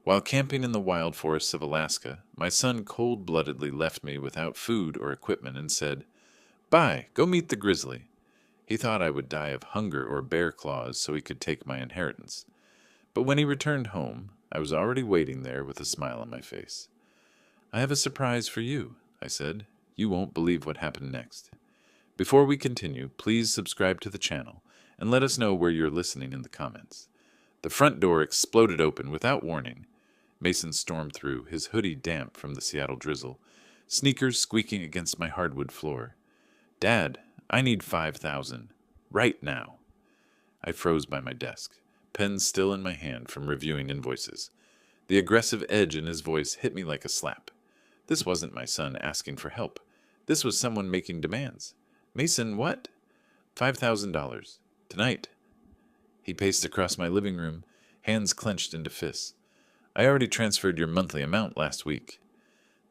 While camping in the wild forests of Alaska, my son cold-bloodedly left me without food or equipment and said, "Bye, go meet the grizzly." He thought I would die of hunger or bear claws so he could take my inheritance. But when he returned home, I was already waiting there with a smile on my face. "I have a surprise for you," I said. "You won't believe what happened next." Before we continue, please subscribe to the channel and let us know where you're listening in the comments. The front door exploded open without warning. Mason stormed through, his hoodie damp from the Seattle drizzle, sneakers squeaking against my hardwood floor. "Dad, I need 5,000. Right now." I froze by my desk, pen still in my hand from reviewing invoices. The aggressive edge in his voice hit me like a slap. This wasn't my son asking for help. This was someone making demands. "Mason, what?" $5,000. Tonight." He paced across my living room, hands clenched into fists. "I already transferred your monthly amount last week."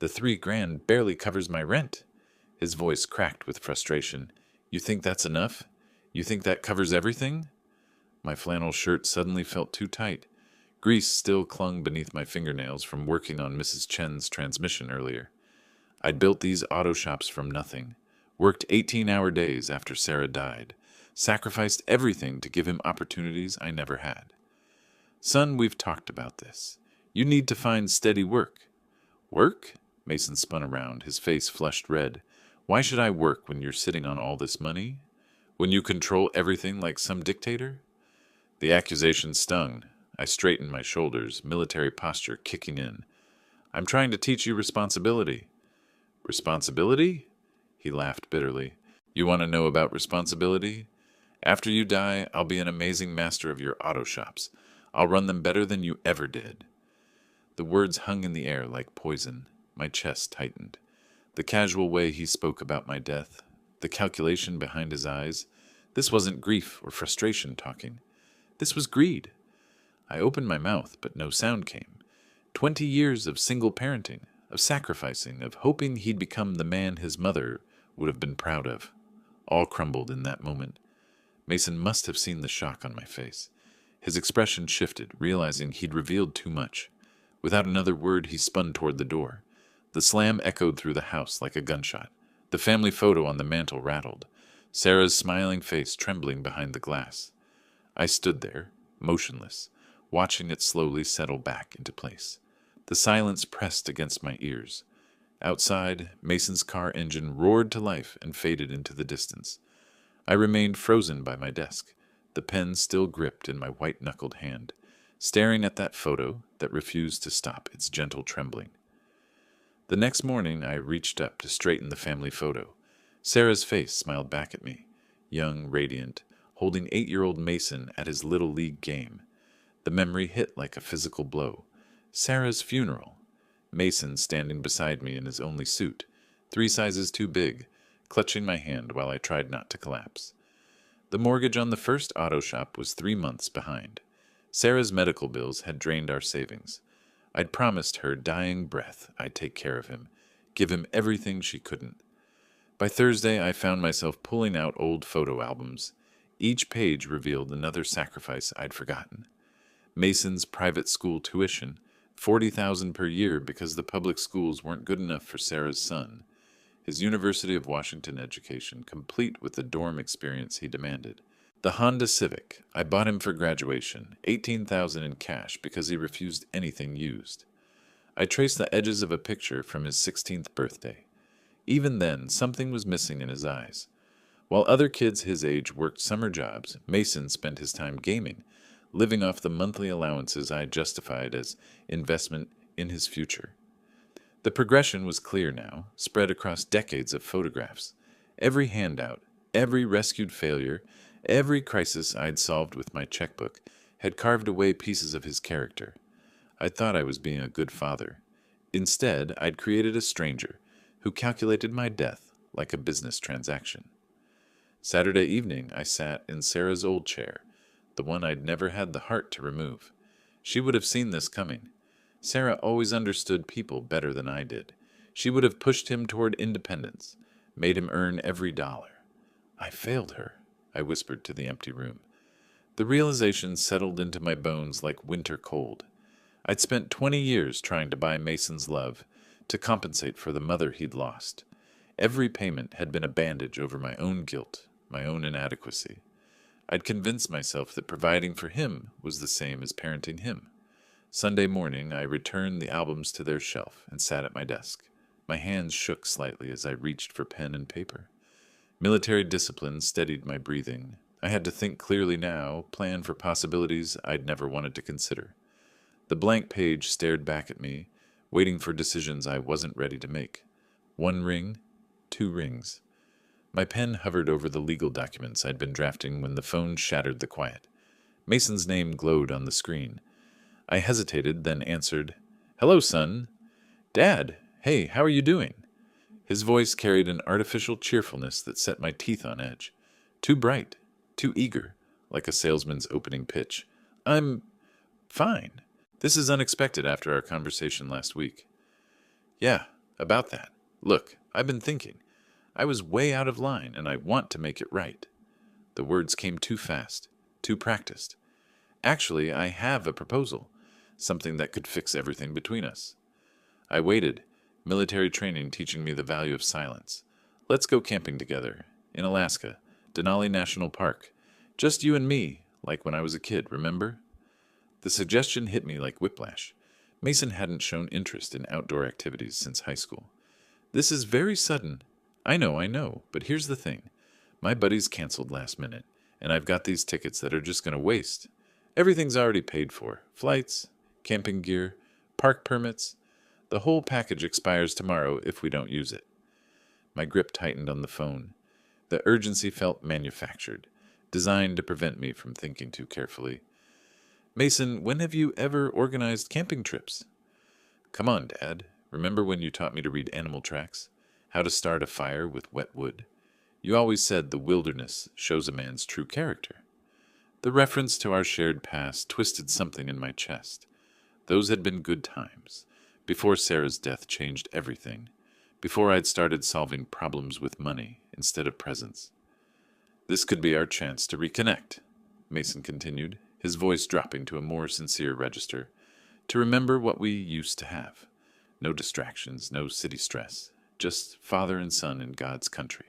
"The $3,000 barely covers my rent." His voice cracked with frustration. "You think that's enough? You think that covers everything?" My flannel shirt suddenly felt too tight. Grease still clung beneath my fingernails from working on Mrs. Chen's transmission earlier. I'd built these auto shops from nothing, worked 18-hour days after Sarah died, sacrificed everything to give him opportunities I never had. "Son, we've talked about this. You need to find steady work." "Work?" Mason spun around, his face flushed red. "Why should I work when you're sitting on all this money? When you control everything like some dictator?" The accusation stung. I straightened my shoulders, military posture kicking in. "I'm trying to teach you responsibility." "Responsibility?" He laughed bitterly. "You want to know about responsibility? After you die, I'll be an amazing master of your auto shops. I'll run them better than you ever did." The words hung in the air like poison. My chest tightened. The casual way he spoke about my death, the calculation behind his eyes, this wasn't grief or frustration talking. This was greed. I opened my mouth, but no sound came. 20 years of single parenting, of sacrificing, of hoping he'd become the man his mother would have been proud of. All crumbled in that moment. Mason must have seen the shock on my face. His expression shifted, realizing he'd revealed too much. Without another word, he spun toward the door. The slam echoed through the house like a gunshot. The family photo on the mantel rattled, Sarah's smiling face trembling behind the glass. I stood there, motionless, watching it slowly settle back into place. The silence pressed against my ears. Outside, Mason's car engine roared to life and faded into the distance. I remained frozen by my desk, the pen still gripped in my white-knuckled hand, staring at that photo that refused to stop its gentle trembling. The next morning, I reached up to straighten the family photo. Sarah's face smiled back at me, young, radiant, holding 8-year-old Mason at his Little League game. The memory hit like a physical blow. Sarah's funeral. Mason standing beside me in his only suit, 3 sizes too big, clutching my hand while I tried not to collapse. The mortgage on the first auto shop was 3 months behind. Sarah's medical bills had drained our savings. I'd promised her dying breath I'd take care of him, give him everything she couldn't. By Thursday, I found myself pulling out old photo albums. Each page revealed another sacrifice I'd forgotten. Mason's private school tuition, $40,000 per year because the public schools weren't good enough for Sarah's son. His University of Washington education, complete with the dorm experience he demanded. The Honda Civic, I bought him for graduation, $18,000 in cash because he refused anything used. I traced the edges of a picture from his 16th birthday. Even then, something was missing in his eyes. While other kids his age worked summer jobs, Mason spent his time gaming, living off the monthly allowances I had justified as investment in his future. The progression was clear now, spread across decades of photographs. Every handout, every rescued failure, every crisis I'd solved with my checkbook had carved away pieces of his character. I thought I was being a good father. Instead, I'd created a stranger who calculated my death like a business transaction. Saturday evening, I sat in Sarah's old chair, the one I'd never had the heart to remove. She would have seen this coming. Sarah always understood people better than I did. She would have pushed him toward independence, made him earn every dollar. I failed her, I whispered to the empty room. The realization settled into my bones like winter cold. I'd spent 20 years trying to buy Mason's love, to compensate for the mother he'd lost. Every payment had been a bandage over my own guilt, my own inadequacy. I'd convinced myself that providing for him was the same as parenting him. Sunday morning, I returned the albums to their shelf and sat at my desk. My hands shook slightly as I reached for pen and paper. Military discipline steadied my breathing. I had to think clearly now, plan for possibilities I'd never wanted to consider. The blank page stared back at me, waiting for decisions I wasn't ready to make. 1 ring, 2 rings. My pen hovered over the legal documents I'd been drafting when the phone shattered the quiet. Mason's name glowed on the screen. I hesitated, then answered, "Hello, son." "Dad, hey, how are you doing?" His voice carried an artificial cheerfulness that set my teeth on edge. Too bright, too eager, like a salesman's opening pitch. "I'm fine. This is unexpected after our conversation last week." "Yeah, about that. Look, I've been thinking. I was way out of line, and I want to make it right." The words came too fast, too practiced. "Actually, I have a proposal, something that could fix everything between us." I waited, military training teaching me the value of silence. "Let's go camping together, in Alaska, Denali National Park. Just you and me, like when I was a kid, remember?" The suggestion hit me like whiplash. Mason hadn't shown interest in outdoor activities since high school. "This is very sudden." I know, but here's the thing. My buddies canceled last minute, and I've got these tickets that are just going to waste. Everything's already paid for. Flights, camping gear, park permits. The whole package expires tomorrow if we don't use it. My grip tightened on the phone. The urgency felt manufactured, designed to prevent me from thinking too carefully. "Mason, when have you ever organized camping trips?" "Come on, Dad. Remember when you taught me to read animal tracks? How to start a fire with wet wood? You always said the wilderness shows a man's true character." The reference to our shared past twisted something in my chest. Those had been good times, before Sarah's death changed everything, before I'd started solving problems with money instead of presents. "This could be our chance to reconnect," Mason continued, his voice dropping to a more sincere register, "to remember what we used to have. No distractions, no city stress, just father and son in God's country."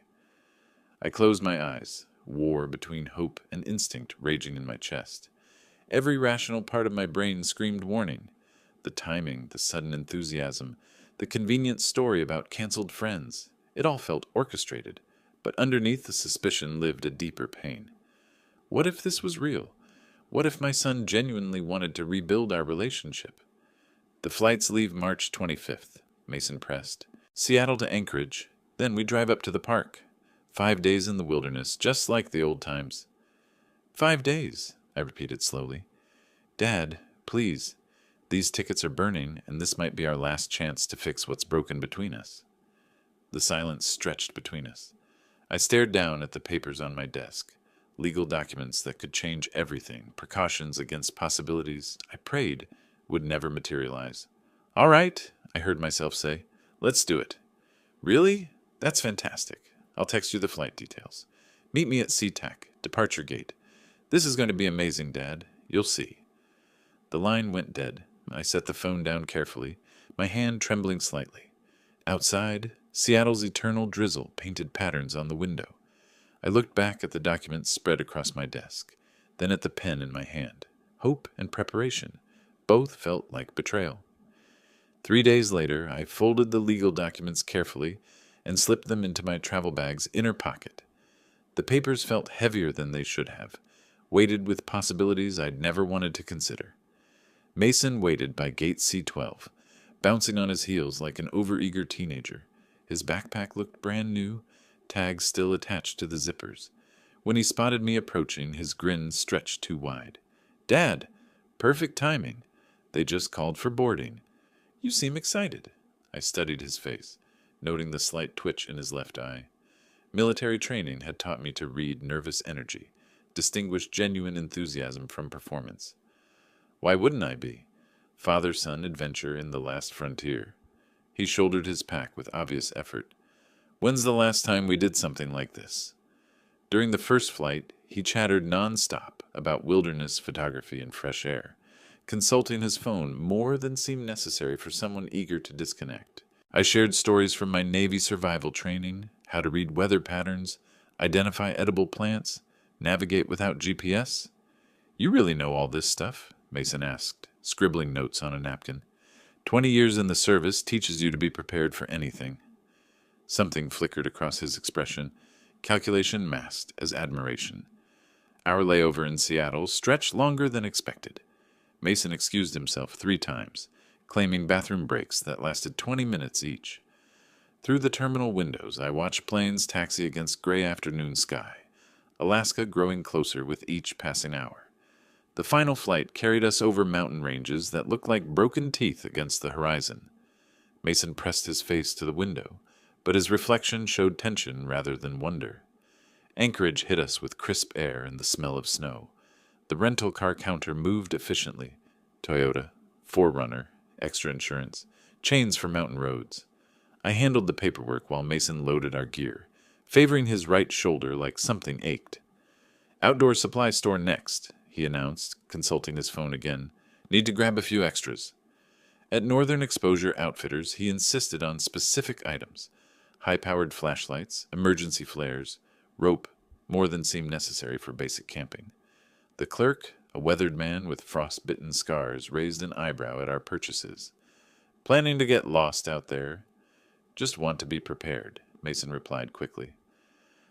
I closed my eyes, war between hope and instinct raging in my chest. Every rational part of my brain screamed warning. The timing, the sudden enthusiasm, the convenient story about canceled friends. It all felt orchestrated, but underneath the suspicion lived a deeper pain. What if this was real? What if my son genuinely wanted to rebuild our relationship? "The flights leave March 25th, Mason pressed. "Seattle to Anchorage, then we drive up to the park. 5 days in the wilderness, just like the old times." "5 days," I repeated slowly. "Dad, please. These tickets are burning, and this might be our last chance to fix what's broken between us." The silence stretched between us. I stared down at the papers on my desk, legal documents that could change everything, precautions against possibilities I prayed would never materialize. "All right," I heard myself say. "Let's do it." "Really? That's fantastic. I'll text you the flight details. Meet me at SeaTac, departure gate. This is going to be amazing, Dad. You'll see." The line went dead. I set the phone down carefully, my hand trembling slightly. Outside, Seattle's eternal drizzle painted patterns on the window. I looked back at the documents spread across my desk, then at the pen in my hand. Hope and preparation. Both felt like betrayal. 3 days later, I folded the legal documents carefully and slipped them into my travel bag's inner pocket. The papers felt heavier than they should have, weighted with possibilities I'd never wanted to consider. Mason waited by gate C12, bouncing on his heels like an overeager teenager. His backpack looked brand new, tags still attached to the zippers. When he spotted me approaching, his grin stretched too wide. "Dad, perfect timing. They just called for boarding. You seem excited." I studied his face, noting the slight twitch in his left eye. Military training had taught me to read nervous energy, distinguish genuine enthusiasm from performance. Why wouldn't I be? Father-son adventure in the last frontier. He shouldered his pack with obvious effort. "When's the last time we did something like this?" During the first flight, he chattered non-stop about wilderness photography and fresh air, consulting his phone more than seemed necessary for someone eager to disconnect. I shared stories from my Navy survival training, how to read weather patterns, identify edible plants, navigate without GPS. You really know all this stuff? Mason asked, scribbling notes on a napkin. 20 years in the service teaches you to be prepared for anything. Something flickered across his expression, calculation masked as admiration. Our layover in Seattle stretched longer than expected. Mason excused himself 3 times, claiming bathroom breaks that lasted 20 minutes each. Through the terminal windows, I watched planes taxi against gray afternoon sky, Alaska growing closer with each passing hour. The final flight carried us over mountain ranges that looked like broken teeth against the horizon. Mason pressed his face to the window, but his reflection showed tension rather than wonder. Anchorage hit us with crisp air and the smell of snow. The rental car counter moved efficiently. Toyota, 4Runner, extra insurance, chains for mountain roads. I handled the paperwork while Mason loaded our gear, favoring his right shoulder like something ached. Outdoor supply store next, he announced, consulting his phone again. Need to grab a few extras. At Northern Exposure Outfitters, he insisted on specific items. High-powered flashlights, emergency flares, rope, more than seemed necessary for basic camping. The clerk, a weathered man with frost-bitten scars, raised an eyebrow at our purchases. Planning to get lost out there? Just want to be prepared, Mason replied quickly.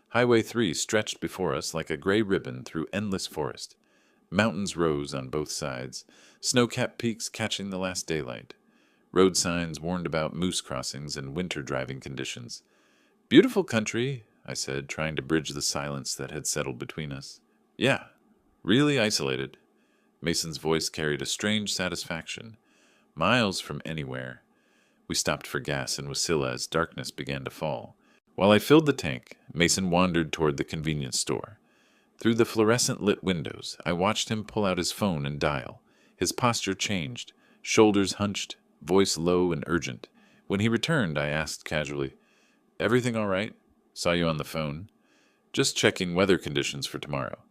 Highway 3 stretched before us like a gray ribbon through endless forest. Mountains rose on both sides, snow-capped peaks catching the last daylight. Road signs warned about moose crossings and winter driving conditions. Beautiful country, I said, trying to bridge the silence that had settled between us. Yeah, really isolated. Mason's voice carried a strange satisfaction. Miles from anywhere. We stopped for gas in Wasilla as darkness began to fall. While I filled the tank, Mason wandered toward the convenience store. Through the fluorescent-lit windows, I watched him pull out his phone and dial. His posture changed, shoulders hunched, voice low and urgent. When he returned, I asked casually, "Everything all right? Saw you on the phone." "Just checking weather conditions for tomorrow."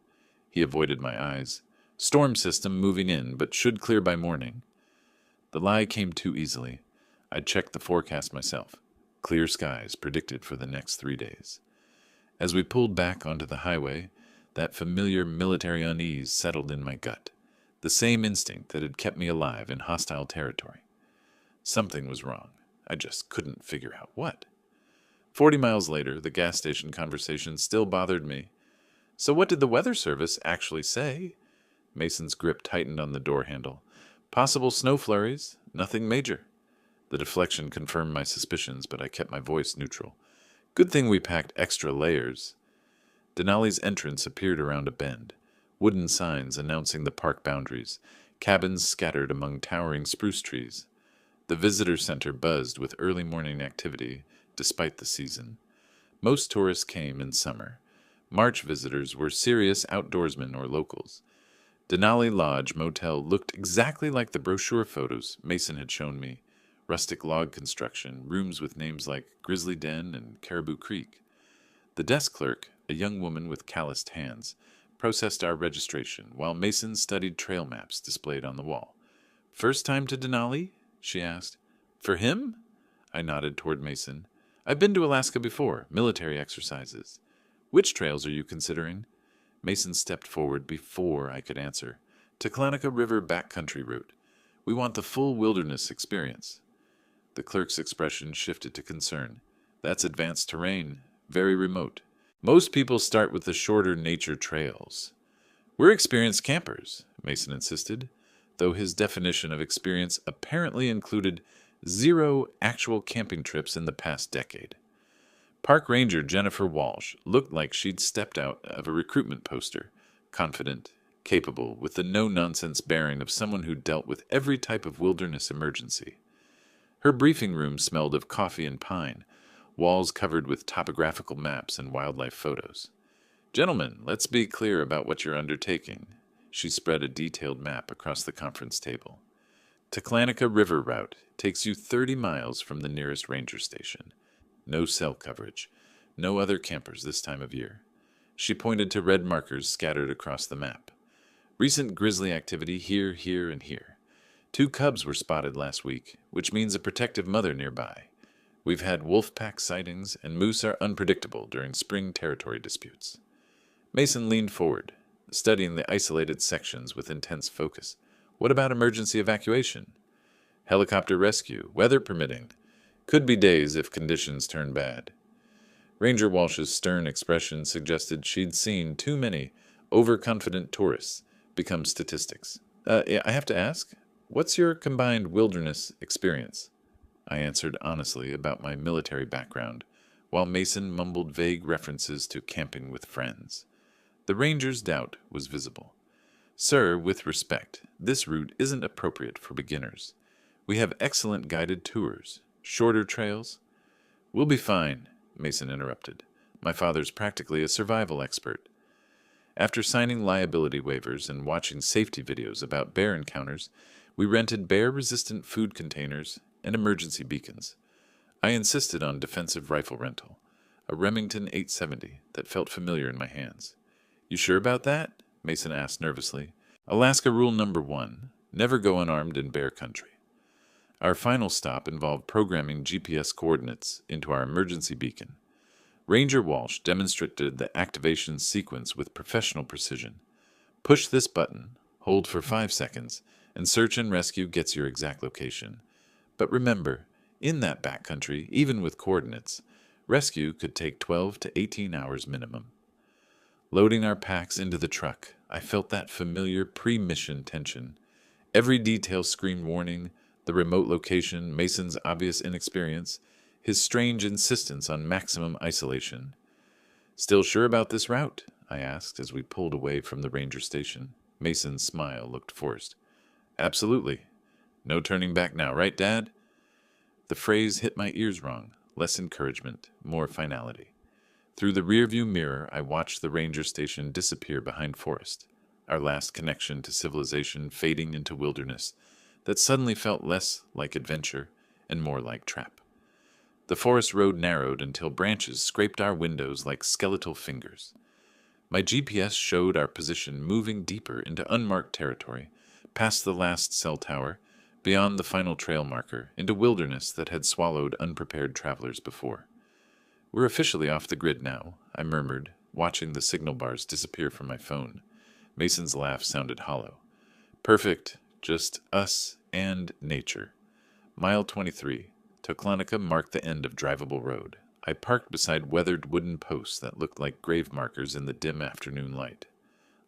He avoided my eyes. "Storm system moving in, but should clear by morning." The lie came too easily. I'd checked the forecast myself. Clear skies predicted for the next 3 days. As we pulled back onto the highway, that familiar military unease settled in my gut, the same instinct that had kept me alive in hostile territory. Something was wrong. I just couldn't figure out what. 40 miles later, the gas station conversation still bothered me. "So what did the weather service actually say?" Mason's grip tightened on the door handle. "Possible snow flurries, nothing major." The deflection confirmed my suspicions, but I kept my voice neutral. "Good thing we packed extra layers." Denali's entrance appeared around a bend. Wooden signs announcing the park boundaries, cabins scattered among towering spruce trees. The visitor center buzzed with early morning activity, despite the season. Most tourists came in summer. March visitors were serious outdoorsmen or locals. Denali Lodge Motel looked exactly like the brochure photos Mason had shown me. Rustic log construction, rooms with names like Grizzly Den and Caribou Creek. The desk clerk, a young woman with calloused hands, processed our registration while Mason studied trail maps displayed on the wall. "First time to Denali?" she asked. "For him?" I nodded toward Mason. "I've been to Alaska before, military exercises." "Which trails are you considering?" Mason stepped forward before I could answer. "Taclonica River backcountry route. We want the full wilderness experience." The clerk's expression shifted to concern. "That's advanced terrain, very remote. Most people start with the shorter nature trails." "We're experienced campers," Mason insisted, though his definition of experience apparently included 0 actual camping trips in the past decade. Park Ranger Jennifer Walsh looked like she'd stepped out of a recruitment poster, confident, capable, with the no-nonsense bearing of someone who dealt with every type of wilderness emergency. Her briefing room smelled of coffee and pine, walls covered with topographical maps and wildlife photos. "Gentlemen, let's be clear about what you're undertaking." She spread a detailed map across the conference table. Taclonica River route takes you 30 miles from the nearest ranger station. No cell coverage. No other campers this time of year. She pointed to red markers scattered across the map. Recent grizzly activity here, here, and here. 2 cubs were spotted last week, which means a protective mother nearby. We've had wolf pack sightings, and moose are unpredictable during spring territory disputes. Mason leaned forward, studying the isolated sections with intense focus. What about emergency evacuation? Helicopter rescue, weather permitting. Could be days if conditions turn bad. Ranger Walsh's stern expression suggested she'd seen too many overconfident tourists become statistics. I have to ask, what's your combined wilderness experience? I answered honestly about my military background, while Mason mumbled vague references to camping with friends. The ranger's doubt was visible. Sir, with respect, this route isn't appropriate for beginners. We have excellent guided tours, shorter trails. We'll be fine, Mason interrupted. My father's practically a survival expert. After signing liability waivers and watching safety videos about bear encounters, we rented bear-resistant food containers and emergency beacons. I insisted on defensive rifle rental, a Remington 870 that felt familiar in my hands. You sure about that? Mason asked nervously. Alaska rule number 1, never go unarmed in bear country. Our final stop involved programming GPS coordinates into our emergency beacon. Ranger Walsh demonstrated the activation sequence with professional precision. Push this button, hold for 5 seconds, and search and rescue gets your exact location. But remember, in that backcountry, even with coordinates, rescue could take 12 to 18 hours minimum. Loading our packs into the truck, I felt that familiar pre-mission tension. Every detail screamed warning, the remote location, Mason's obvious inexperience, his strange insistence on maximum isolation. Still sure about this route? I asked as we pulled away from the ranger station. Mason's smile looked forced. Absolutely. No turning back now, right, Dad? The phrase hit my ears wrong. Less encouragement, more finality. Through the rearview mirror, I watched the ranger station disappear behind forest, our last connection to civilization fading into wilderness that suddenly felt less like adventure and more like trap. The forest road narrowed until branches scraped our windows like skeletal fingers. My GPS showed our position moving deeper into unmarked territory, past the last cell tower, beyond the final trail marker, into wilderness that had swallowed unprepared travelers before. We're officially off the grid now, I murmured, watching the signal bars disappear from my phone. Mason's laugh sounded hollow. Perfect, just us and nature. Mile 23. Toklanica marked the end of drivable road. I parked beside weathered wooden posts that looked like grave markers in the dim afternoon light.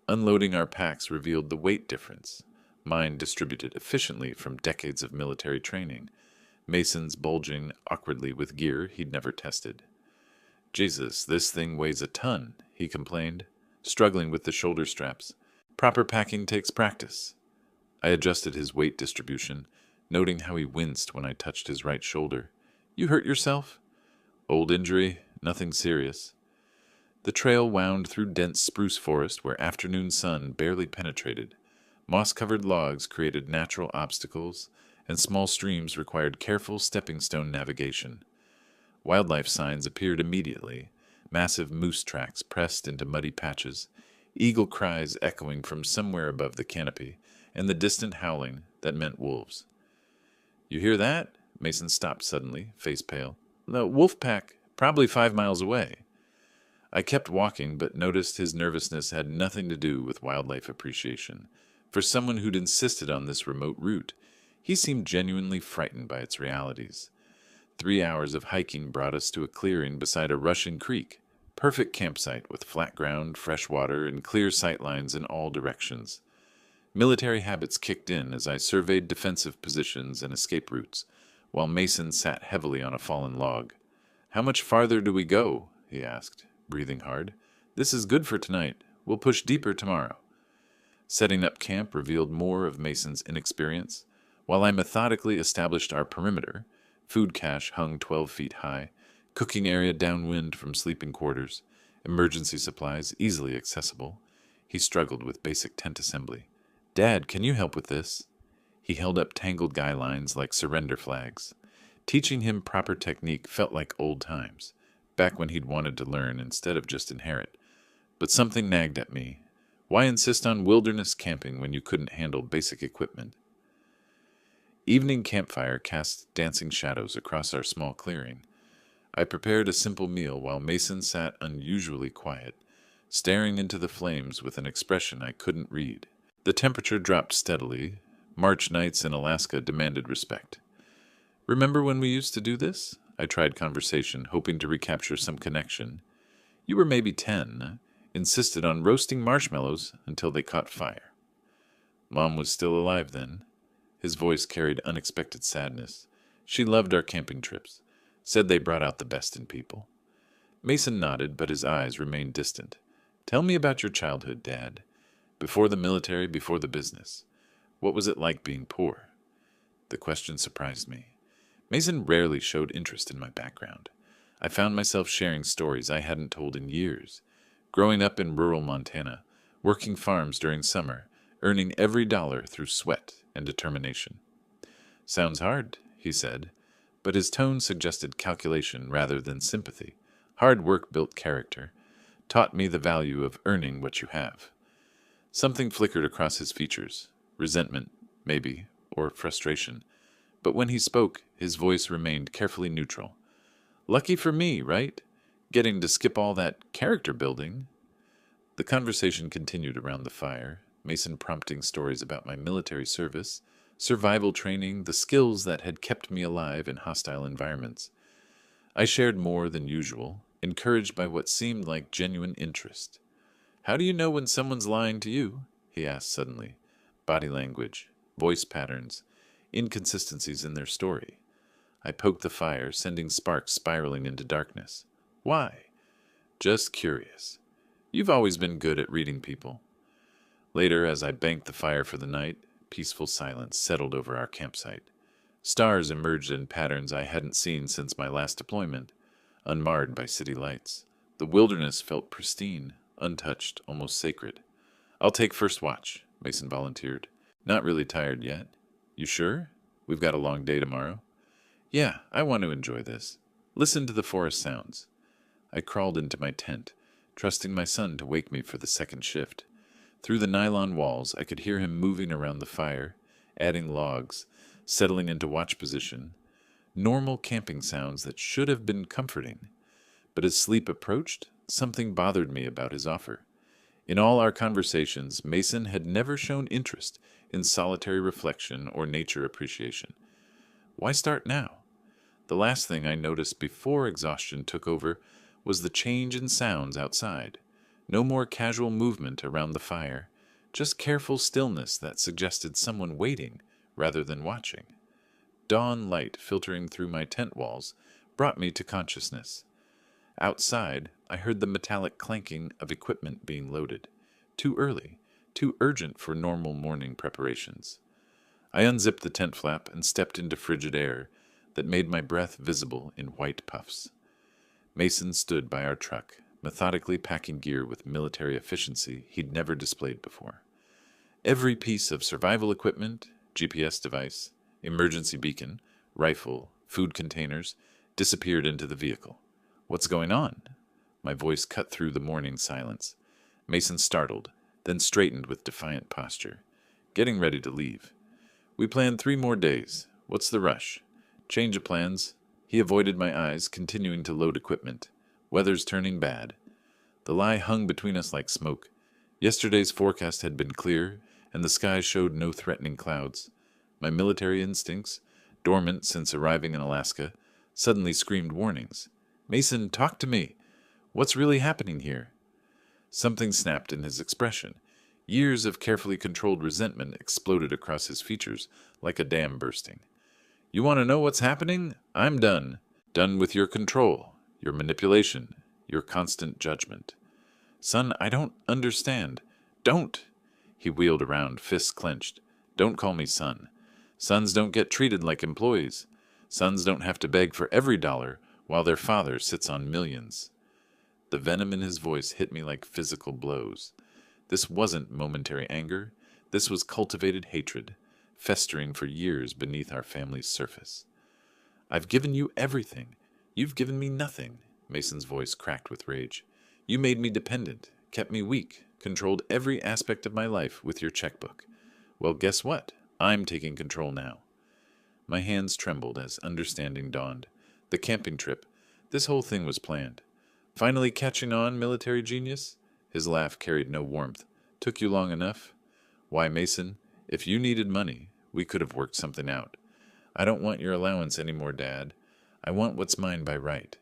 Unloading our packs revealed the weight difference. Mine distributed efficiently from decades of military training. Mason's bulging awkwardly with gear he'd never tested. Jesus, this thing weighs a ton, he complained, struggling with the shoulder straps. Proper packing takes practice. I adjusted his weight distribution, noting how he winced when I touched his right shoulder. You hurt yourself? Old injury, nothing serious. The trail wound through dense spruce forest where afternoon sun barely penetrated. Moss-covered logs created natural obstacles, and small streams required careful stepping-stone navigation. Wildlife signs appeared immediately, massive moose tracks pressed into muddy patches, eagle cries echoing from somewhere above the canopy, and the distant howling that meant wolves. You hear that? Mason stopped suddenly, face pale. The wolf pack, probably 5 miles away. I kept walking, but noticed his nervousness had nothing to do with wildlife appreciation. For someone who'd insisted on this remote route, he seemed genuinely frightened by its realities. 3 hours of hiking brought us to a clearing beside a rushing creek, perfect campsite with flat ground, fresh water, and clear sightlines in all directions. Military habits kicked in as I surveyed defensive positions and escape routes, while Mason sat heavily on a fallen log. How much farther do we go? He asked, breathing hard. This is good for tonight. We'll push deeper tomorrow. Setting up camp revealed more of Mason's inexperience. While I methodically established our perimeter, food cache hung 12 feet high, cooking area downwind from sleeping quarters, emergency supplies easily accessible, he struggled with basic tent assembly. Dad, can you help with this? He held up tangled guy lines like surrender flags. Teaching him proper technique felt like old times, back when he'd wanted to learn instead of just inherit. But something nagged at me. Why insist on wilderness camping when you couldn't handle basic equipment? Evening campfire cast dancing shadows across our small clearing. I prepared a simple meal while Mason sat unusually quiet, staring into the flames with an expression I couldn't read. The temperature dropped steadily. March nights in Alaska demanded respect. "Remember when we used to do this?" I tried conversation, hoping to recapture some connection. "You were maybe 10, insisted on roasting marshmallows until they caught fire." Mom was still alive then. His voice carried unexpected sadness. She loved our camping trips, said they brought out the best in people. Mason nodded, but his eyes remained distant. "Tell me about your childhood, Dad. Before the military, before the business. What was it like being poor?" The question surprised me. Mason rarely showed interest in my background. I found myself sharing stories I hadn't told in years. Growing up in rural Montana, working farms during summer, earning every dollar through sweat and determination. "Sounds hard," he said, but his tone suggested calculation rather than sympathy. "Hard work built character, taught me the value of earning what you have." Something flickered across his features, resentment, maybe, or frustration. But when he spoke, his voice remained carefully neutral. "Lucky for me, right? Getting to skip all that character building." The conversation continued around the fire, Mason prompting stories about my military service, survival training, the skills that had kept me alive in hostile environments. I shared more than usual, encouraged by what seemed like genuine interest. "How do you know when someone's lying to you?" he asked suddenly. Body language, voice patterns, inconsistencies in their story. I poked the fire, sending sparks spiraling into darkness. "Why?" "Just curious. You've always been good at reading people." Later, as I banked the fire for the night, peaceful silence settled over our campsite. Stars emerged in patterns I hadn't seen since my last deployment, unmarred by city lights. The wilderness felt pristine, untouched, almost sacred. "I'll take first watch," Mason volunteered. "Not really tired yet." "You sure? We've got a long day tomorrow." "Yeah, I want to enjoy this. Listen to the forest sounds." I crawled into my tent, trusting my son to wake me for the second shift. Through the nylon walls, I could hear him moving around the fire, adding logs, settling into watch position. Normal camping sounds that should have been comforting. But as sleep approached, something bothered me about his offer. In all our conversations, Mason had never shown interest in solitary reflection or nature appreciation. Why start now? The last thing I noticed before exhaustion took over was the change in sounds outside. No more casual movement around the fire, just careful stillness that suggested someone waiting rather than watching. Dawn light filtering through my tent walls brought me to consciousness. Outside, I heard the metallic clanking of equipment being loaded. Too early, too urgent for normal morning preparations. I unzipped the tent flap and stepped into frigid air that made my breath visible in white puffs. Mason stood by our truck, methodically packing gear with military efficiency he'd never displayed before. Every piece of survival equipment, GPS device, emergency beacon, rifle, food containers, disappeared into the vehicle. "What's going on?" My voice cut through the morning silence. Mason startled, then straightened with defiant posture. "Getting ready to leave. We planned 3 more days. What's the rush?" "Change of plans." He avoided my eyes, continuing to load equipment. "Weather's turning bad." The lie hung between us like smoke. Yesterday's forecast had been clear, and the sky showed no threatening clouds. My military instincts, dormant since arriving in Alaska, suddenly screamed warnings. "Mason, talk to me. What's really happening here?" Something snapped in his expression. Years of carefully controlled resentment exploded across his features like a dam bursting. "You want to know what's happening? I'm done. Done with your control, your manipulation, your constant judgment." "Son, I don't understand." "Don't!" He wheeled around, fists clenched. "Don't call me son. Sons don't get treated like employees. Sons don't have to beg for every dollar while their father sits on millions." The venom in his voice hit me like physical blows. This wasn't momentary anger. This was cultivated hatred, festering for years beneath our family's surface. "I've given you everything. You've given me nothing." Mason's voice cracked with rage. "You made me dependent, kept me weak, controlled every aspect of my life with your checkbook. Well, guess what? I'm taking control now." My hands trembled as understanding dawned. The camping trip. This whole thing was planned. Finally catching on, military genius? His laugh carried no warmth. Took you long enough? Why, Mason, if you needed money, we could have worked something out. I don't want your allowance anymore, Dad. I want what's mine by right.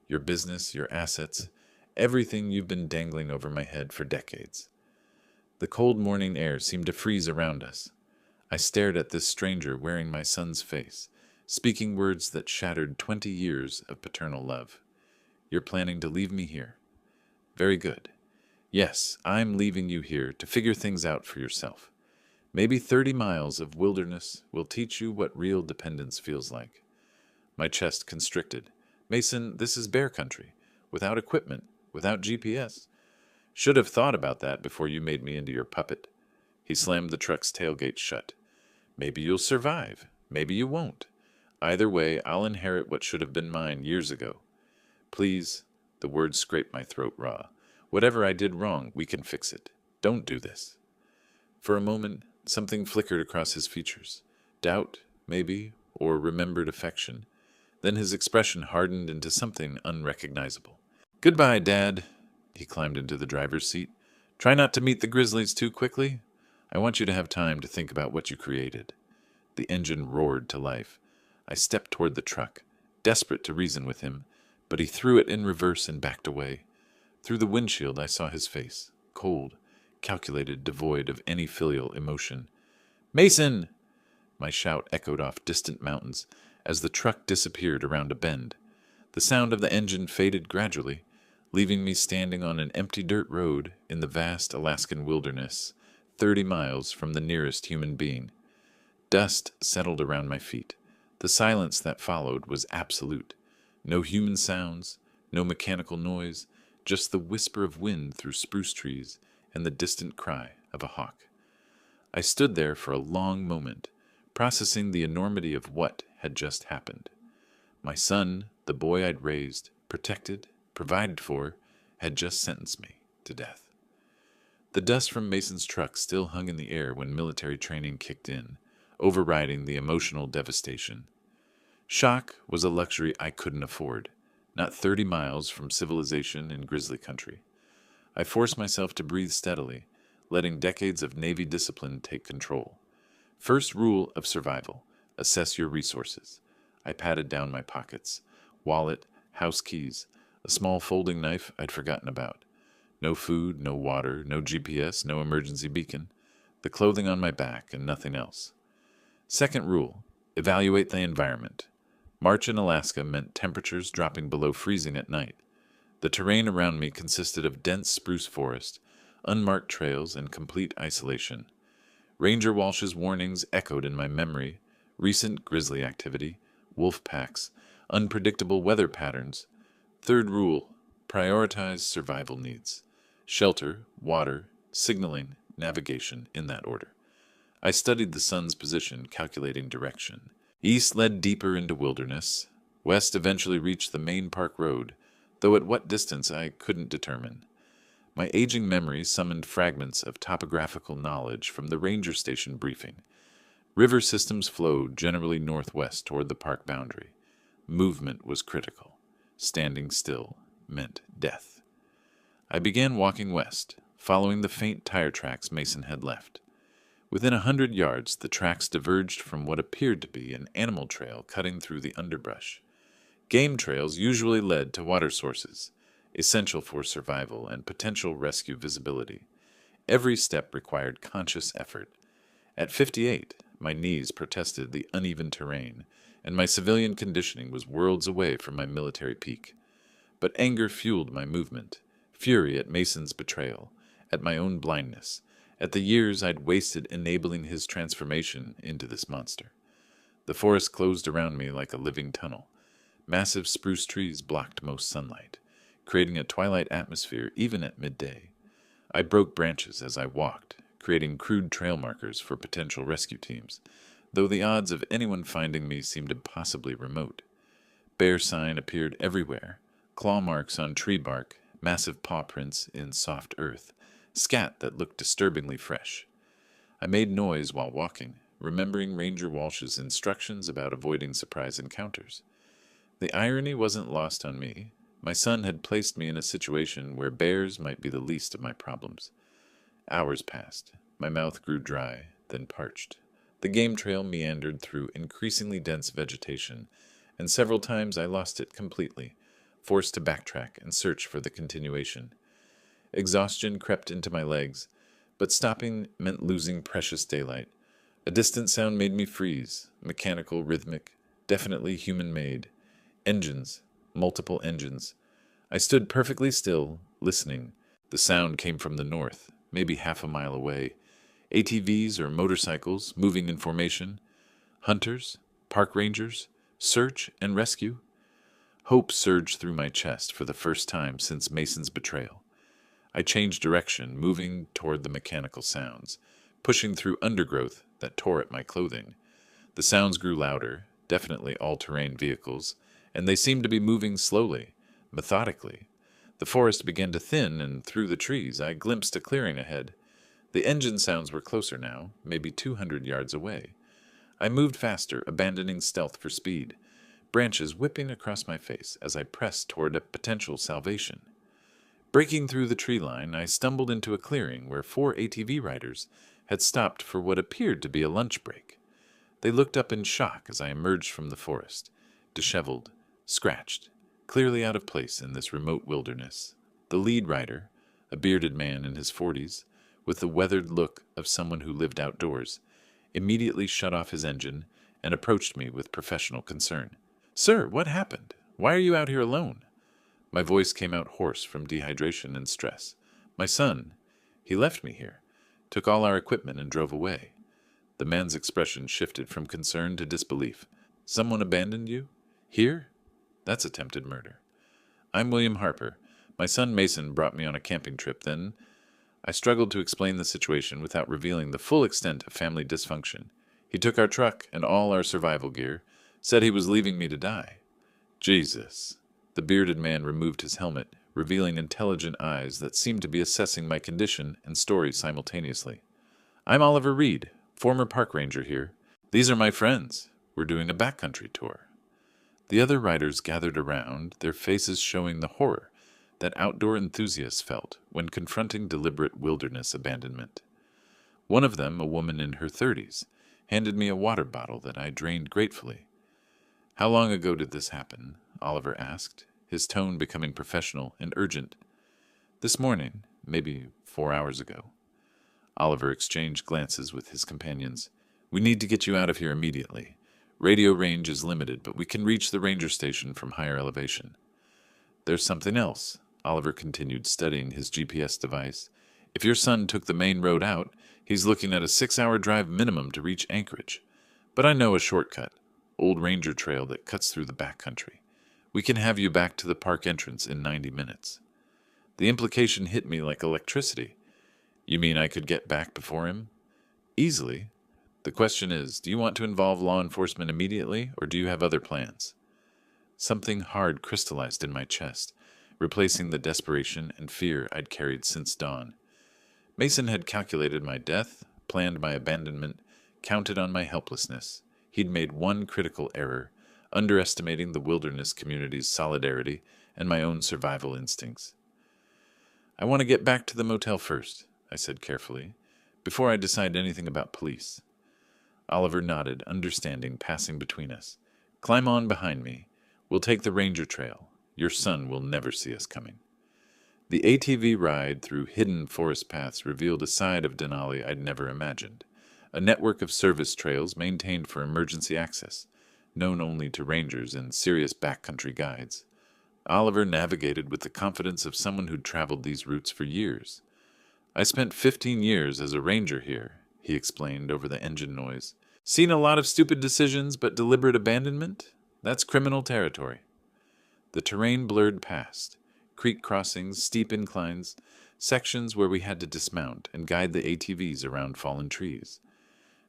Your business, your assets, everything you've been dangling over my head for decades. The cold morning air seemed to freeze around us. I stared at this stranger wearing my son's face, speaking words that shattered 20 years of paternal love. You're planning to leave me here. Very good. Yes, I'm leaving you here to figure things out for yourself. Maybe 30 miles of wilderness will teach you what real dependence feels like. My chest constricted. Mason, this is bear country. Without equipment, without GPS. Should have thought about that before you made me into your puppet. He slammed the truck's tailgate shut. Maybe you'll survive. Maybe you won't. Either way, I'll inherit what should have been mine years ago. Please, the words scraped my throat raw. Whatever I did wrong, we can fix it. Don't do this. For a moment, something flickered across his features. Doubt, maybe, or remembered affection. Then his expression hardened into something unrecognizable. Goodbye, Dad. He climbed into the driver's seat. Try not to meet the Grizzlies too quickly. I want you to have time to think about what you created. The engine roared to life. I stepped toward the truck, desperate to reason with him, but he threw it in reverse and backed away. Through the windshield I saw his face, cold, calculated, devoid of any filial emotion. Mason! My shout echoed off distant mountains as the truck disappeared around a bend. The sound of the engine faded gradually, leaving me standing on an empty dirt road in the vast Alaskan wilderness, 30 miles from the nearest human being. Dust settled around my feet. The silence that followed was absolute. No human sounds, no mechanical noise, just the whisper of wind through spruce trees and the distant cry of a hawk. I stood there for a long moment, processing the enormity of what had just happened. My son, the boy I'd raised, protected, provided for, had just sentenced me to death. The dust from Mason's truck still hung in the air when military training kicked in, overriding the emotional devastation. Shock was a luxury I couldn't afford, not 30 miles from civilization in Grizzly country. I forced myself to breathe steadily, letting decades of Navy discipline take control. First rule of survival, assess your resources. I patted down my pockets. Wallet, house keys, a small folding knife I'd forgotten about. No food, no water, no GPS, no emergency beacon. The clothing on my back and nothing else. Second rule, evaluate the environment. March in Alaska meant temperatures dropping below freezing at night. The terrain around me consisted of dense spruce forest, unmarked trails, and complete isolation. Ranger Walsh's warnings echoed in my memory, recent grizzly activity, wolf packs, unpredictable weather patterns. Third rule, prioritize survival needs. Shelter, water, signaling, navigation, in that order. I studied the sun's position, calculating direction. East led deeper into wilderness. West eventually reached the main park road, though at what distance I couldn't determine. My aging memory summoned fragments of topographical knowledge from the ranger station briefing. River systems flowed generally northwest toward the park boundary. Movement was critical. Standing still meant death. I began walking west, following the faint tire tracks Mason had left. Within 100 yards, the tracks diverged from what appeared to be an animal trail cutting through the underbrush. Game trails usually led to water sources, essential for survival and potential rescue visibility. Every step required conscious effort. At 58, my knees protested the uneven terrain, and my civilian conditioning was worlds away from my military peak. But anger fueled my movement, fury at Mason's betrayal, at my own blindness, at the years I'd wasted enabling his transformation into this monster. The forest closed around me like a living tunnel. Massive spruce trees blocked most sunlight, creating a twilight atmosphere even at midday. I broke branches as I walked, creating crude trail markers for potential rescue teams, though the odds of anyone finding me seemed impossibly remote. Bear sign appeared everywhere, claw marks on tree bark, massive paw prints in soft earth, scat that looked disturbingly fresh. I made noise while walking, remembering Ranger Walsh's instructions about avoiding surprise encounters. The irony wasn't lost on me. My son had placed me in a situation where bears might be the least of my problems. Hours passed. My mouth grew dry, then parched. The game trail meandered through increasingly dense vegetation, and several times I lost it completely, forced to backtrack and search for the continuation. Exhaustion crept into my legs, but stopping meant losing precious daylight. A distant sound made me freeze, mechanical, rhythmic, definitely human-made. Engines, multiple engines. I stood perfectly still, listening. The sound came from the north, maybe half a mile away. ATVs or motorcycles moving in formation. Hunters, park rangers, search and rescue. Hope surged through my chest for the first time since Mason's betrayal. I changed direction, moving toward the mechanical sounds, pushing through undergrowth that tore at my clothing. The sounds grew louder, definitely all-terrain vehicles, and they seemed to be moving slowly, methodically. The forest began to thin, and through the trees I glimpsed a clearing ahead. The engine sounds were closer now, maybe 200 yards away. I moved faster, abandoning stealth for speed, branches whipping across my face as I pressed toward a potential salvation. Breaking through the tree line, I stumbled into a clearing where 4 ATV riders had stopped for what appeared to be a lunch break. They looked up in shock as I emerged from the forest, disheveled, scratched, clearly out of place in this remote wilderness. The lead rider, a bearded man in his 40s, with the weathered look of someone who lived outdoors, immediately shut off his engine and approached me with professional concern. "Sir, what happened? Why are you out here alone?" My voice came out hoarse from dehydration and stress. "My son, he left me here, took all our equipment and drove away." The man's expression shifted from concern to disbelief. "Someone abandoned you? Here? That's attempted murder." "I'm William Harper. My son Mason brought me on a camping trip, then—" I struggled to explain the situation without revealing the full extent of family dysfunction. "He took our truck and all our survival gear, said he was leaving me to die." "Jesus." The bearded man removed his helmet, revealing intelligent eyes that seemed to be assessing my condition and story simultaneously. "I'm Oliver Reed, former park ranger here. These are my friends. We're doing a backcountry tour." The other riders gathered around, their faces showing the horror that outdoor enthusiasts felt when confronting deliberate wilderness abandonment. One of them, a woman in her 30s, handed me a water bottle that I drained gratefully. "How long ago did this happen?" Oliver asked, his tone becoming professional and urgent. "This morning, maybe 4 hours ago." Oliver exchanged glances with his companions. "We need to get you out of here immediately. Radio range is limited, but we can reach the ranger station from higher elevation." "There's something else," Oliver continued, studying his GPS device. "If your son took the main road out, he's looking at a 6-hour drive minimum to reach Anchorage. But I know a shortcut, old ranger trail that cuts through the backcountry. We can have you back to the park entrance in 90 minutes. The implication hit me like electricity. "You mean I could get back before him?" "Easily. The question is, do you want to involve law enforcement immediately, or do you have other plans?" Something hard crystallized in my chest, replacing the desperation and fear I'd carried since dawn. Mason had calculated my death, planned my abandonment, counted on my helplessness. He'd made one critical error, underestimating the wilderness community's solidarity and my own survival instincts. "I want to get back to the motel first," I said carefully, "before I decide anything about police." Oliver nodded, understanding passing between us. "Climb on behind me. We'll take the ranger trail. Your son will never see us coming." The ATV ride through hidden forest paths revealed a side of Denali I'd never imagined. A network of service trails maintained for emergency access, known only to rangers and serious backcountry guides. Oliver navigated with the confidence of someone who'd traveled these routes for years. "I spent 15 years as a ranger here," he explained over the engine noise. "Seen a lot of stupid decisions, but deliberate abandonment? That's criminal territory." The terrain blurred past. Creek crossings, steep inclines, sections where we had to dismount and guide the ATVs around fallen trees.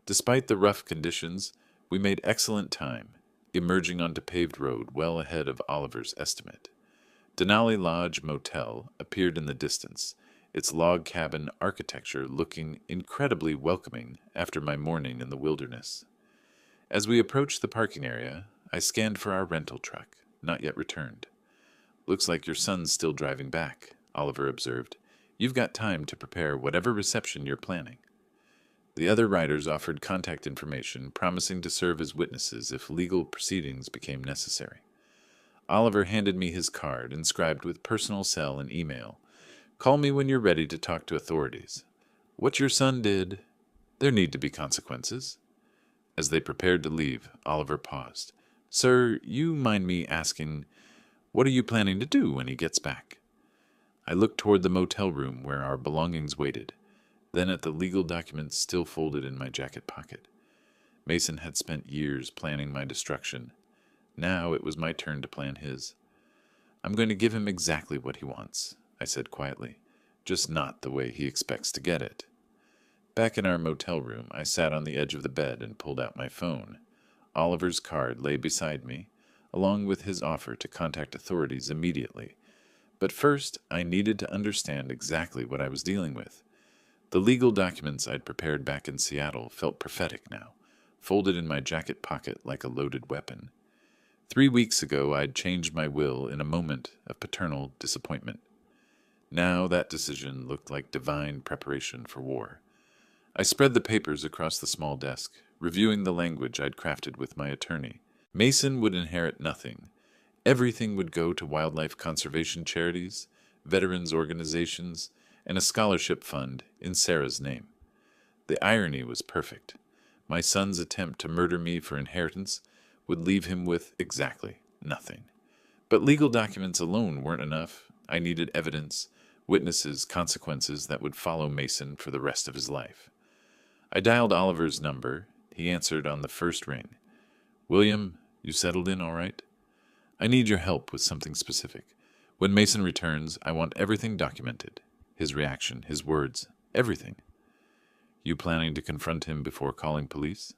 Despite the rough conditions, we made excellent time, emerging onto paved road well ahead of Oliver's estimate. Denali Lodge Motel appeared in the distance, its log cabin architecture looking incredibly welcoming after my morning in the wilderness. As we approached the parking area, I scanned for our rental truck, not yet returned. "Looks like your son's still driving back," Oliver observed. "You've got time to prepare whatever reception you're planning." The other riders offered contact information, promising to serve as witnesses if legal proceedings became necessary. Oliver handed me his card, inscribed with personal cell and email. "Call me when you're ready to talk to authorities. What your son did, there need to be consequences." As they prepared to leave, Oliver paused. "Sir, you mind me asking, what are you planning to do when he gets back?" I looked toward the motel room where our belongings waited, then at the legal documents still folded in my jacket pocket. Mason had spent years planning my destruction. Now it was my turn to plan his. "I'm going to give him exactly what he wants," I said quietly, "just not the way he expects to get it." Back in our motel room, I sat on the edge of the bed and pulled out my phone. Oliver's card lay beside me, along with his offer to contact authorities immediately. But first, I needed to understand exactly what I was dealing with. The legal documents I'd prepared back in Seattle felt prophetic now, folded in my jacket pocket like a loaded weapon. 3 weeks ago, I'd changed my will in a moment of paternal disappointment. Now that decision looked like divine preparation for war. I spread the papers across the small desk, reviewing the language I'd crafted with my attorney. Mason would inherit nothing. Everything would go to wildlife conservation charities, veterans organizations, and a scholarship fund in Sarah's name. The irony was perfect. My son's attempt to murder me for inheritance would leave him with exactly nothing. But legal documents alone weren't enough. I needed evidence, witnesses, consequences that would follow Mason for the rest of his life. I dialed Oliver's number. He answered on the first ring. "William, you settled in all right? I need your help with something specific. When Mason returns, I want everything documented. His reaction, his words, everything." "You planning to confront him before calling police?"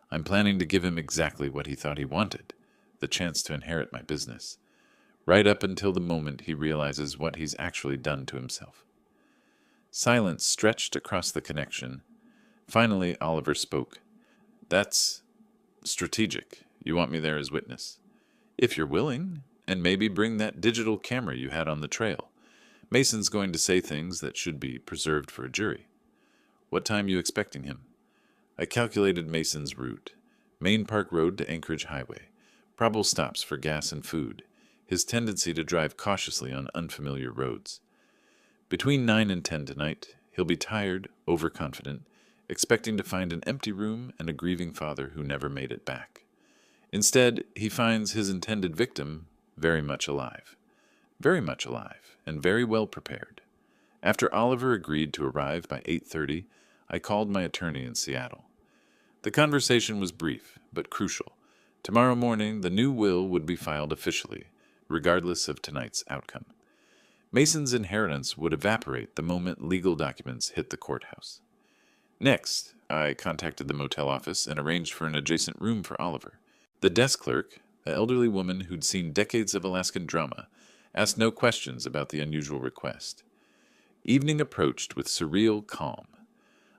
"I'm planning to give him exactly what he thought he wanted, the chance to inherit my business, right up until the moment he realizes what he's actually done to himself." Silence stretched across the connection. Finally, Oliver spoke. "That's strategic. You want me there as witness?" "If you're willing, and maybe bring that digital camera you had on the trail. Mason's going to say things that should be preserved for a jury." "What time you expecting him?" I calculated Mason's route. Main Park Road to Anchorage Highway. Probable stops for gas and food. His tendency to drive cautiously on unfamiliar roads. Between 9 and 10 tonight, he'll be tired, overconfident, expecting to find an empty room and a grieving father who never made it back. Instead, he finds his intended victim very much alive, and very well prepared. After Oliver agreed to arrive by 8:30, I called my attorney in Seattle. The conversation was brief, but crucial. Tomorrow morning, the new will would be filed officially, regardless of tonight's outcome. Mason's inheritance would evaporate the moment legal documents hit the courthouse. Next, I contacted the motel office and arranged for an adjacent room for Oliver. The desk clerk, an elderly woman who'd seen decades of Alaskan drama, asked no questions about the unusual request. Evening approached with surreal calm.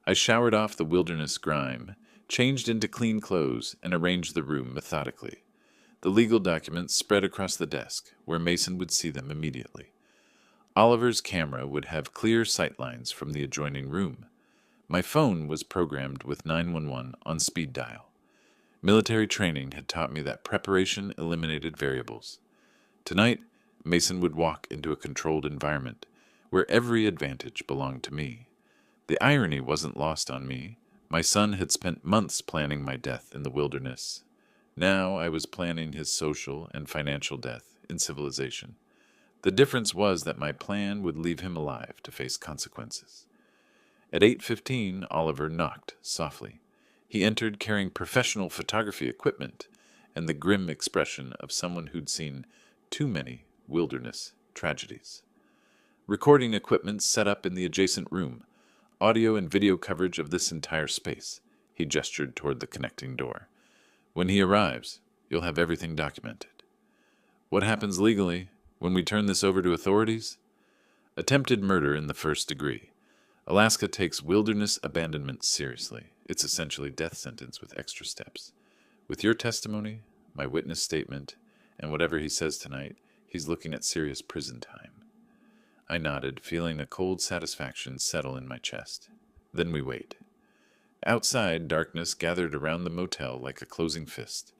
I showered off the wilderness grime, changed into clean clothes, and arranged the room methodically. The legal documents spread across the desk, where Mason would see them immediately. Oliver's camera would have clear sightlines from the adjoining room. My phone was programmed with 911 on speed dial. Military training had taught me that preparation eliminated variables. Tonight, Mason would walk into a controlled environment, where every advantage belonged to me. The irony wasn't lost on me. My son had spent months planning my death in the wilderness. Now I was planning his social and financial death in civilization. The difference was that my plan would leave him alive to face consequences. At 8:15, Oliver knocked softly. He entered carrying professional photography equipment and the grim expression of someone who'd seen too many wilderness tragedies. Recording equipment set up in the adjacent room, audio and video coverage of this entire space. He gestured toward the connecting door. "When he arrives, you'll have everything documented." "What happens legally when we turn this over to authorities?" Attempted murder in the first degree. Alaska takes wilderness abandonment seriously. It's essentially death sentence with extra steps. With your testimony, my witness statement, and whatever he says tonight, he's looking at serious prison time. I nodded, feeling a cold satisfaction settle in my chest. Then we wait. Outside, darkness gathered around the motel like a closing fist.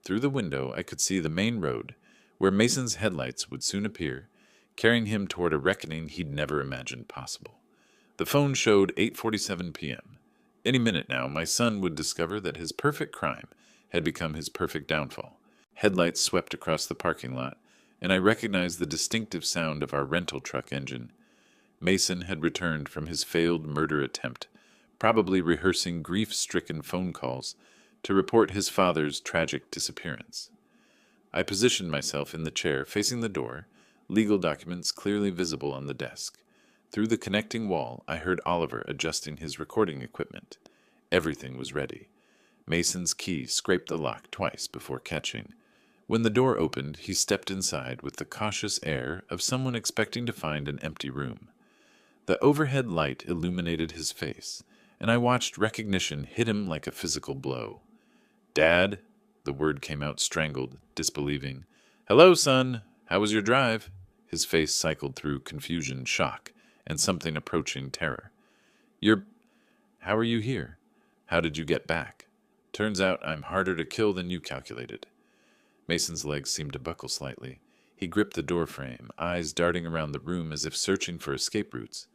Through the window, I could see the main road, where Mason's headlights would soon appear, carrying him toward a reckoning he'd never imagined possible. The phone showed 8:47 p.m. Any minute now, my son would discover that his perfect crime had become his perfect downfall. Headlights swept across the parking lot, and I recognized the distinctive sound of our rental truck engine. Mason had returned from his failed murder attempt, probably rehearsing grief-stricken phone calls to report his father's tragic disappearance. I positioned myself in the chair facing the door, legal documents clearly visible on the desk. Through the connecting wall, I heard Oliver adjusting his recording equipment. Everything was ready. Mason's key scraped the lock twice before catching. When the door opened, he stepped inside with the cautious air of someone expecting to find an empty room. The overhead light illuminated his face, and I watched recognition hit him like a physical blow. "Dad?" The word came out strangled, disbelieving. "Hello, son. How was your drive?" His face cycled through confusion, shock, and something approaching terror. How are you here? How did you get back? Turns out I'm harder to kill than you calculated." Mason's legs seemed to buckle slightly. He gripped the door frame, eyes darting around the room as if searching for escape routes.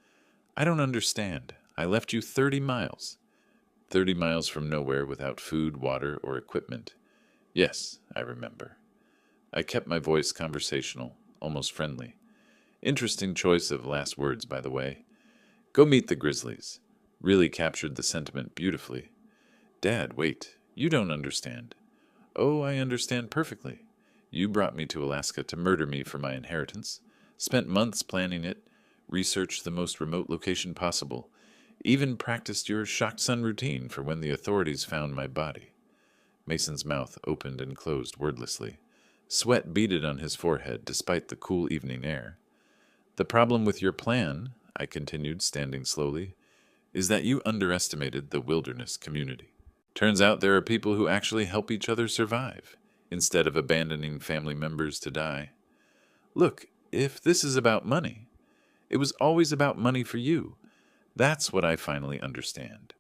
"I don't understand. I left you 30 miles. 30 miles from nowhere without food, water, or equipment. Yes, I remember." I kept my voice conversational, almost friendly. Interesting choice of last words, by the way. "Go meet the Grizzlies." Really captured the sentiment beautifully. "Dad, wait. You don't understand." "Oh, I understand perfectly. You brought me to Alaska to murder me for my inheritance. Spent months planning it, researched the most remote location possible, even practiced your shocked son routine for when the authorities found my body." Mason's mouth opened and closed wordlessly. Sweat beaded on his forehead despite the cool evening air. "The problem with your plan," I continued, standing slowly, "is that you underestimated the wilderness community. Turns out there are people who actually help each other survive, instead of abandoning family members to die. Look, if this is about money, it was always about money for you. That's what I finally understand.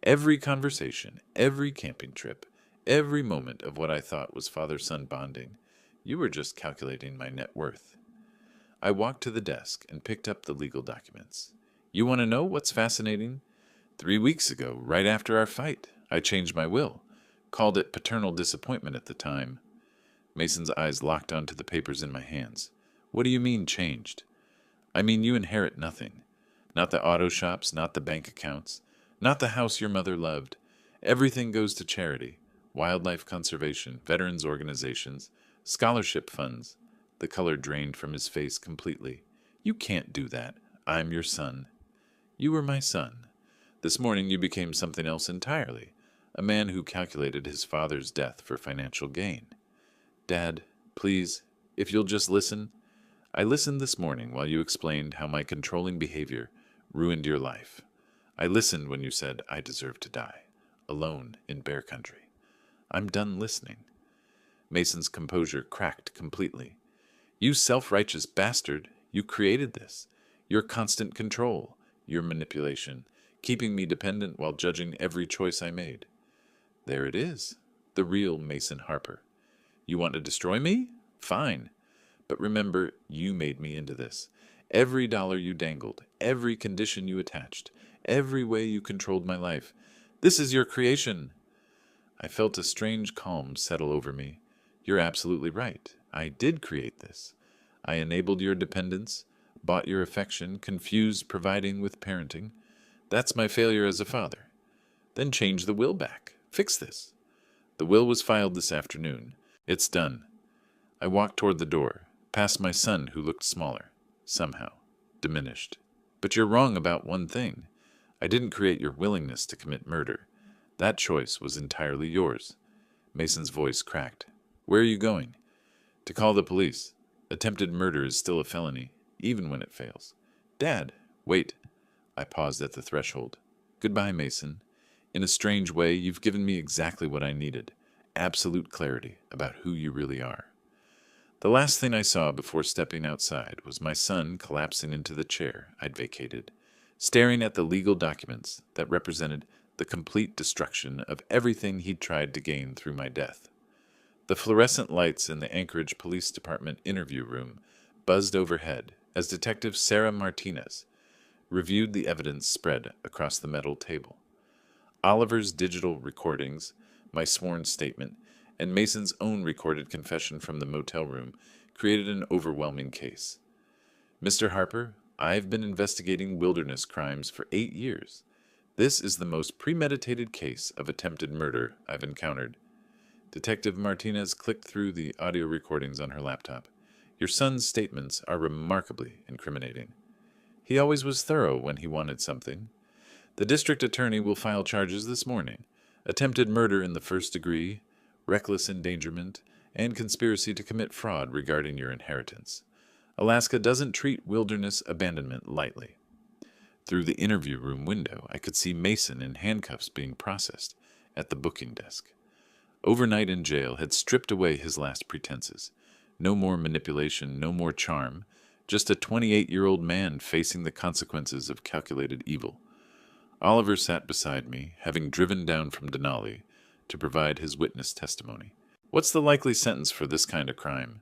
Every conversation, every camping trip, every moment of what I thought was father-son bonding, you were just calculating my net worth." I walked to the desk and picked up the legal documents. "You want to know what's fascinating? 3 weeks ago, right after our fight, I changed my will. Called it paternal disappointment at the time." Mason's eyes locked onto the papers in my hands. "What do you mean, changed?" "I mean you inherit nothing. Not the auto shops, not the bank accounts, not the house your mother loved. Everything goes to charity, wildlife conservation, veterans organizations, scholarship funds." The color drained from his face completely. "You can't do that. I'm your son." "You were my son. This morning you became something else entirely, a man who calculated his father's death for financial gain." "Dad, please, if you'll just listen." "I listened this morning while you explained how my controlling behavior ruined your life. I listened when you said I deserve to die, alone in bear country. I'm done listening." Mason's composure cracked completely. "You self-righteous bastard, you created this. Your constant control, your manipulation, keeping me dependent while judging every choice I made. There it is, the real Mason Harper. You want to destroy me? Fine. But remember, you made me into this. Every dollar you dangled, every condition you attached, every way you controlled my life. This is your creation." I felt a strange calm settle over me. "You're absolutely right. I did create this. I enabled your dependence, bought your affection, confused providing with parenting. That's my failure as a father. Then change the will back. Fix this." The will was filed this afternoon. It's done. I walked toward the door, past my son who looked smaller, somehow, diminished. "But you're wrong about one thing. I didn't create your willingness to commit murder. That choice was entirely yours." Mason's voice cracked. "Where are you going?" "To call the police. Attempted murder is still a felony, even when it fails. Dad, wait. I paused at the threshold. Goodbye, Mason. In a strange way, you've given me exactly what I needed. Absolute clarity about who you really are. The last thing I saw before stepping outside was my son collapsing into the chair I'd vacated, staring at the legal documents that represented the complete destruction of everything he'd tried to gain through my death. The fluorescent lights in the Anchorage Police Department interview room buzzed overhead as Detective Sarah Martinez reviewed the evidence spread across the metal table. Oliver's digital recordings, my sworn statement, and Mason's own recorded confession from the motel room created an overwhelming case. Mr. Harper, I've been investigating wilderness crimes for 8 years. This is the most premeditated case of attempted murder I've encountered. Detective Martinez clicked through the audio recordings on her laptop. Your son's statements are remarkably incriminating. He always was thorough when he wanted something. The district attorney will file charges this morning. Attempted murder in the first degree, reckless endangerment, and conspiracy to commit fraud regarding your inheritance. Alaska doesn't treat wilderness abandonment lightly. Through the interview room window, I could see Mason in handcuffs being processed at the booking desk. Overnight in jail had stripped away his last pretenses. No more manipulation, no more charm, just a 28-year-old man facing the consequences of calculated evil. Oliver sat beside me, having driven down from Denali to provide his witness testimony. What's the likely sentence for this kind of crime?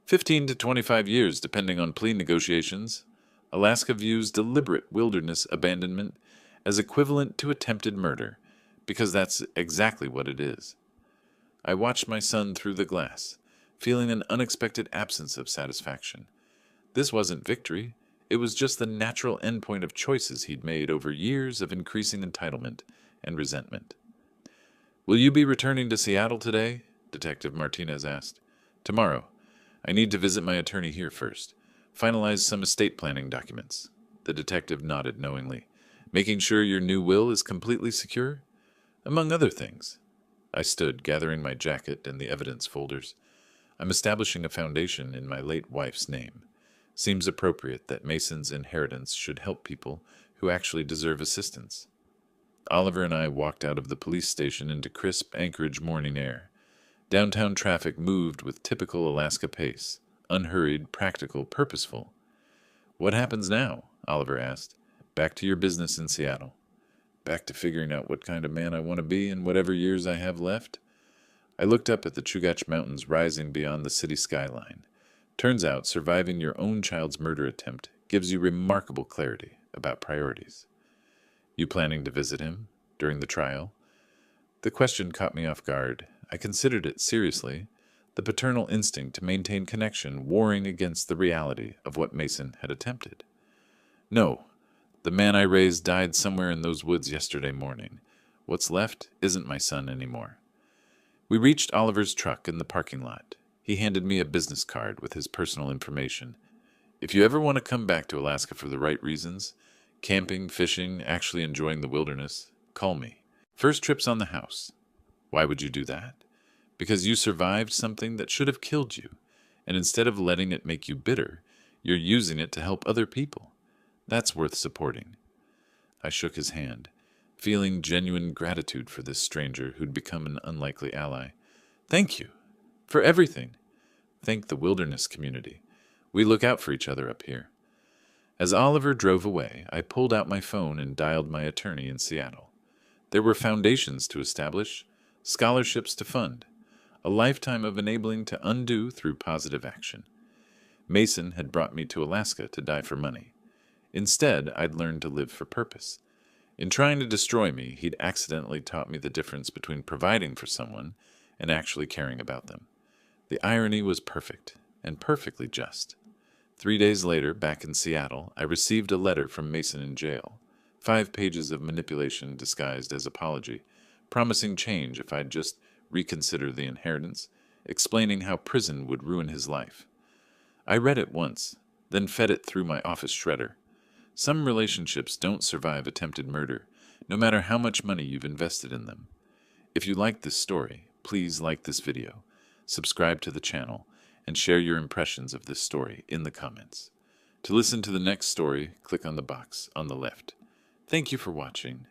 15 to 25 years, depending on plea negotiations. Alaska views deliberate wilderness abandonment as equivalent to attempted murder, because that's exactly what it is. I watched my son through the glass, feeling an unexpected absence of satisfaction. This wasn't victory. It was just the natural endpoint of choices he'd made over years of increasing entitlement and resentment. Will you be returning to Seattle today? Detective Martinez asked. Tomorrow. I need to visit my attorney here first. Finalize some estate planning documents. The detective nodded knowingly. Making sure your new will is completely secure? Among other things. I stood, gathering my jacket and the evidence folders. I'm establishing a foundation in my late wife's name. Seems appropriate that Mason's inheritance should help people who actually deserve assistance. Oliver and I walked out of the police station into crisp Anchorage morning air. Downtown traffic moved with typical Alaska pace, unhurried, practical, purposeful. What happens now? Oliver asked. Back to your business in Seattle. Back to figuring out what kind of man I want to be in whatever years I have left? I looked up at the Chugach Mountains rising beyond the city skyline. Turns out surviving your own child's murder attempt gives you remarkable clarity about priorities. You planning to visit him during the trial? The question caught me off guard. I considered it seriously, the paternal instinct to maintain connection warring against the reality of what Mason had attempted. No, the man I raised died somewhere in those woods yesterday morning. What's left isn't my son anymore. We reached Oliver's truck in the parking lot. He handed me a business card with his personal information. If you ever want to come back to Alaska for the right reasons, camping, fishing, actually enjoying the wilderness, call me. First trip's on the house. Why would you do that? Because you survived something that should have killed you, and instead of letting it make you bitter, you're using it to help other people. That's worth supporting. I shook his hand, feeling genuine gratitude for this stranger who'd become an unlikely ally. Thank you. For everything. Thank the wilderness community. We look out for each other up here. As Oliver drove away, I pulled out my phone and dialed my attorney in Seattle. There were foundations to establish, scholarships to fund, a lifetime of enabling to undo through positive action. Mason had brought me to Alaska to die for money. Instead, I'd learned to live for purpose. In trying to destroy me, he'd accidentally taught me the difference between providing for someone and actually caring about them. The irony was perfect, and perfectly just. 3 days later, back in Seattle, I received a letter from Mason in jail. 5 pages of manipulation disguised as apology, promising change if I'd just reconsider the inheritance, explaining how prison would ruin his life. I read it once, then fed it through my office shredder. Some relationships don't survive attempted murder, no matter how much money you've invested in them. If you like this story, please like this video, subscribe to the channel, and share your impressions of this story in the comments. To listen to the next story, click on the box on the left. Thank you for watching,